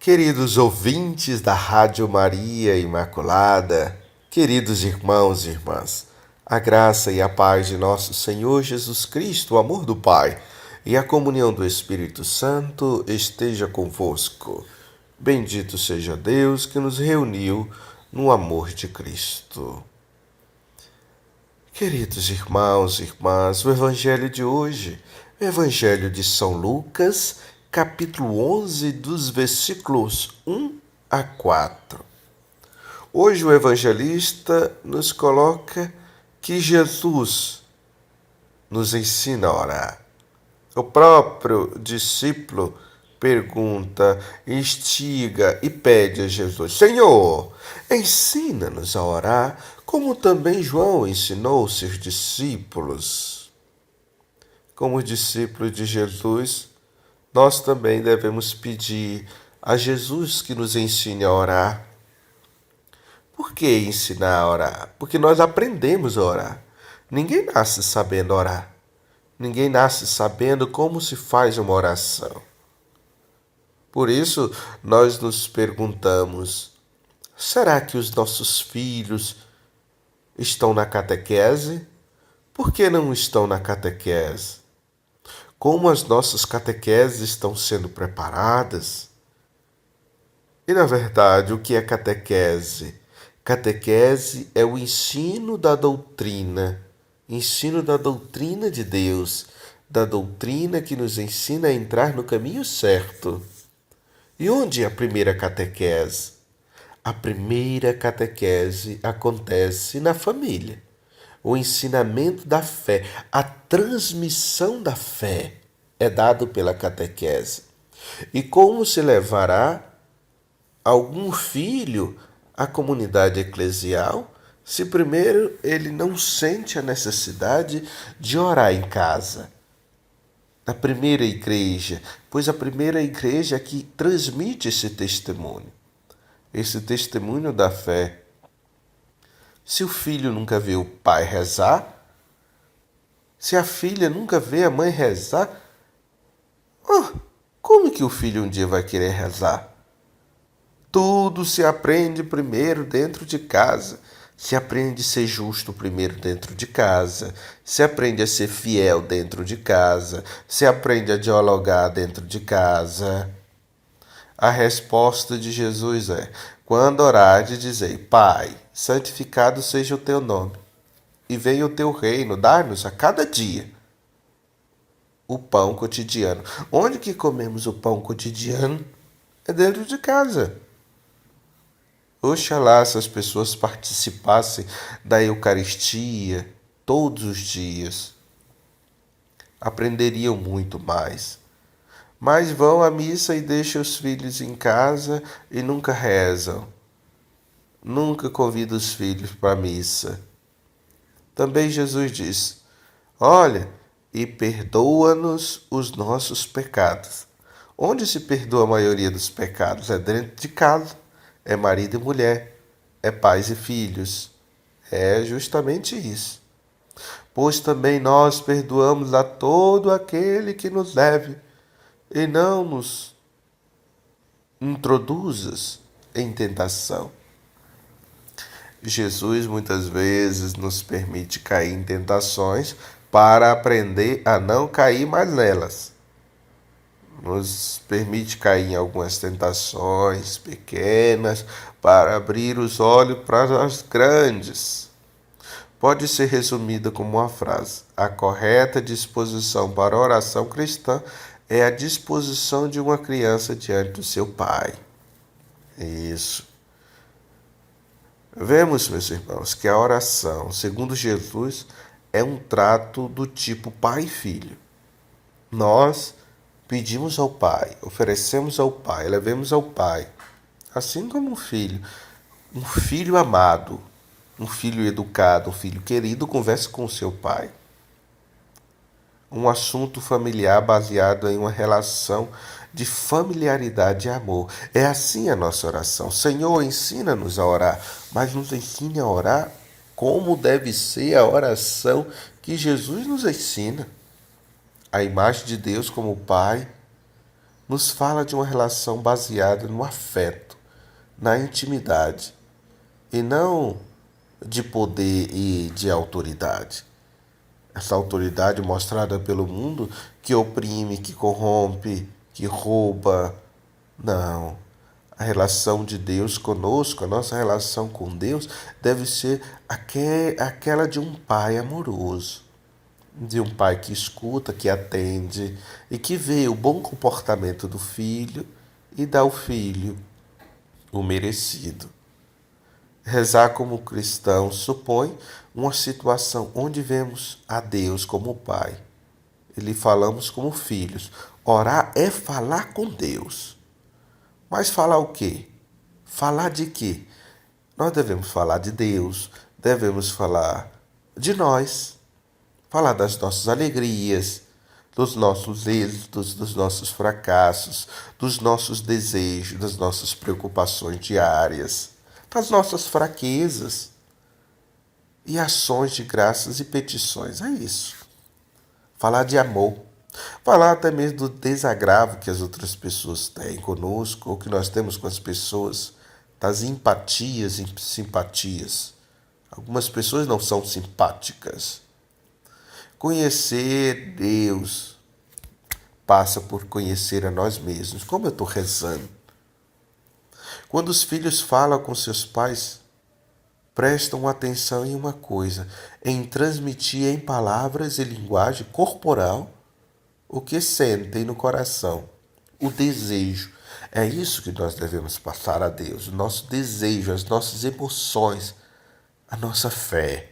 Queridos ouvintes da Rádio Maria Imaculada, queridos irmãos e irmãs, a graça e a paz de nosso Senhor Jesus Cristo, o amor do Pai e a comunhão do Espírito Santo esteja convosco. Bendito seja Deus que nos reuniu no amor de Cristo. Queridos irmãos e irmãs, o Evangelho de hoje, o Evangelho de São Lucas, capítulo 11, dos versículos 1 a 4. Hoje o evangelista nos coloca que Jesus nos ensina a orar. O próprio discípulo pergunta, instiga e pede a Jesus: Senhor, ensina-nos a orar, como também João ensinou seus discípulos. Como discípulos de Jesus, nós também devemos pedir a Jesus que nos ensine a orar. Por que ensinar a orar? Porque nós aprendemos a orar. Ninguém nasce sabendo orar. Ninguém nasce sabendo como se faz uma oração. Por isso, nós nos perguntamos: será que os nossos filhos estão na catequese? Por que não estão na catequese? Como as nossas catequeses estão sendo preparadas? E, na verdade, o que é catequese? Catequese é o ensino da doutrina de Deus, da doutrina que nos ensina a entrar no caminho certo. E onde é a primeira catequese? A primeira catequese acontece na família. O ensinamento da fé, a transmissão da fé é dado pela catequese. E como se levará algum filho à comunidade eclesial se primeiro ele não sente a necessidade de orar em casa? Na primeira igreja, pois a primeira igreja é que transmite esse testemunho da fé. Se o filho nunca vê o pai rezar, se a filha nunca vê a mãe rezar, como que o filho um dia vai querer rezar? Tudo se aprende primeiro dentro de casa. Se aprende a ser justo primeiro dentro de casa. Se aprende a ser fiel dentro de casa. Se aprende a dialogar dentro de casa. A resposta de Jesus é: quando orares, dizei: Pai, santificado seja o teu nome, e venha o teu reino, dar-nos a cada dia o pão cotidiano. Onde que comemos o pão cotidiano? É dentro de casa. Oxalá se as pessoas participassem da Eucaristia todos os dias. Aprenderiam muito mais. Mas vão à missa e deixam os filhos em casa e nunca rezam. Nunca convidam os filhos para a missa. Também Jesus diz: olha, e perdoa-nos os nossos pecados. Onde se perdoa a maioria dos pecados? É dentro de casa. É marido e mulher. É pais e filhos. É justamente isso. Pois também nós perdoamos a todo aquele que nos deve, e não nos introduzas em tentação. Jesus muitas vezes nos permite cair em tentações para aprender a não cair mais nelas. Nos permite cair em algumas tentações pequenas para abrir os olhos para as grandes. Pode ser resumida como uma frase: a correta disposição para a oração cristã é a disposição de uma criança diante do seu pai. Isso. Vemos, meus irmãos, que a oração, segundo Jesus, é um trato do tipo pai e filho. Nós pedimos ao Pai, oferecemos ao Pai, levemos ao Pai, assim como um filho amado, um filho educado, um filho querido, conversa com o seu pai. Um assunto familiar baseado em uma relação de familiaridade e amor. É assim a nossa oração. Senhor, ensina-nos a orar, mas nos ensine a orar como deve ser a oração que Jesus nos ensina. A imagem de Deus como Pai, nos fala de uma relação baseada no afeto, na intimidade, e não de poder e de autoridade. Essa autoridade mostrada pelo mundo que oprime, que corrompe, que rouba. Não. A relação de Deus conosco, a nossa relação com Deus, deve ser aquela de um pai amoroso, de um pai que escuta, que atende e que vê o bom comportamento do filho e dá ao filho o merecido. Rezar como cristão supõe uma situação onde vemos a Deus como Pai e lhe falamos como filhos. Orar é falar com Deus. Mas falar o quê? Falar de quê? Nós devemos falar de Deus, devemos falar de nós, falar das nossas alegrias, dos nossos êxitos, dos nossos fracassos, dos nossos desejos, das nossas preocupações diárias, das nossas fraquezas e ações de graças e petições. É isso. Falar de amor. Falar até mesmo do desagravo que as outras pessoas têm conosco ou que nós temos com as pessoas, das empatias e simpatias. Algumas pessoas não são simpáticas. Conhecer Deus passa por conhecer a nós mesmos. Como eu estou rezando. Quando os filhos falam com seus pais, prestam atenção em uma coisa, em transmitir em palavras e linguagem corporal o que sentem no coração, o desejo. É isso que nós devemos passar a Deus, o nosso desejo, as nossas emoções, a nossa fé.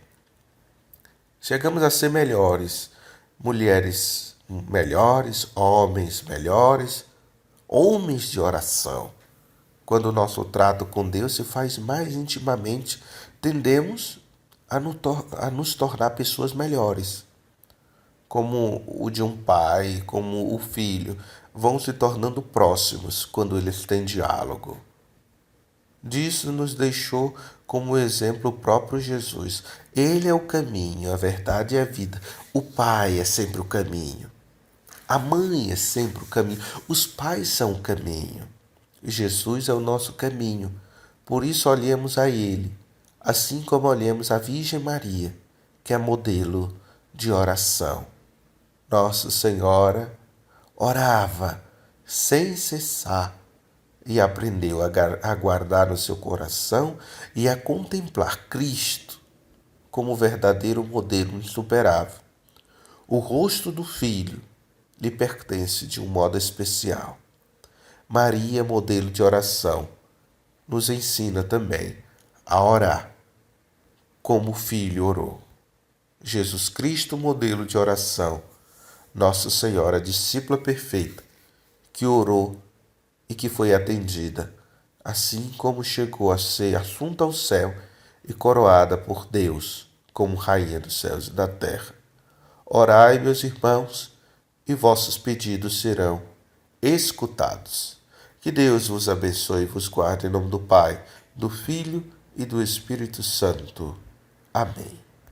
Chegamos a ser melhores, mulheres melhores, homens melhores, homens de oração. Quando o nosso trato com Deus se faz mais intimamente, tendemos a nos tornar pessoas melhores. Como o de um pai, como o filho, vão se tornando próximos quando eles têm diálogo. Disso nos deixou como exemplo o próprio Jesus. Ele é o caminho, a verdade e a vida. O pai é sempre o caminho. A mãe é sempre o caminho. Os pais são o caminho. Jesus é o nosso caminho. Por isso olhemos a ele, assim como olhamos a Virgem Maria, que é modelo de oração. Nossa Senhora orava sem cessar e aprendeu a guardar no seu coração e a contemplar Cristo como verdadeiro modelo insuperável. O rosto do Filho lhe pertence de um modo especial. Maria, modelo de oração, nos ensina também a orar como o Filho orou. Jesus Cristo, modelo de oração, Nossa Senhora, discípula perfeita, que orou e que foi atendida, assim como chegou a ser assunta ao céu e coroada por Deus como Rainha dos céus e da terra. Orai, meus irmãos, e vossos pedidos serão escutados. Que Deus vos abençoe e vos guarde em nome do Pai, do Filho e do Espírito Santo. Amém.